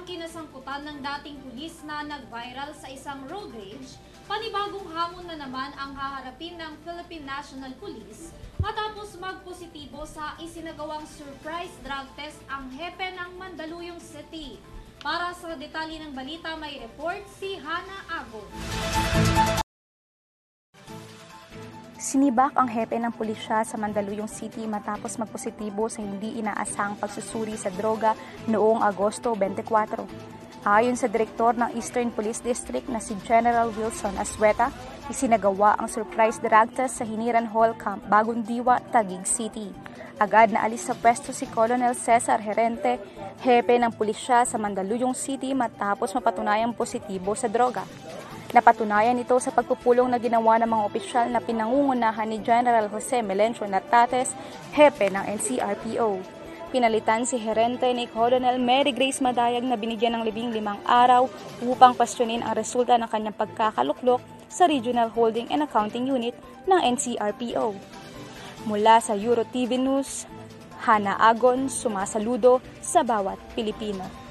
kinasangkutan ng dating pulis na nag-viral sa isang road rage, panibagong hamon na naman ang haharapin ng Philippine National Police matapos magpositibo sa isinagawang surprise drug test ang hepe ng Mandaluyong City. Para sa detalye ng balita, may report si Hana Agon. Sinibak ang hepe ng pulisya sa Mandaluyong City matapos magpositibo sa hindi inaasahang pagsusuri sa droga noong Agosto 24. Ayon sa direktor ng Eastern Police District na si General Wilson Asweta, isinagawa ang surprise drug test sa Hiniran Hall Camp, Bagong Diwa, Taguig City. Agad na alis sa pwesto si Colonel Cesar Herente, hepe ng pulisya sa Mandaluyong City matapos mapatunayang positibo sa droga. Napatunayan ito sa pagpupulong na ginawa ng mga opisyal na pinangungunahan ni General Jose Melencio Natates, hepe ng NCRPO. Pinalitan si Herente ni Colonel Mary Grace Madayag na binigyan ng 15 araw upang kwestiyonin ang resulta ng kanyang pagkakaluklok sa Regional Holding and Accounting Unit ng NCRPO. Mula sa Euro TV News, Hana Agon, sumasaludo sa bawat Pilipino.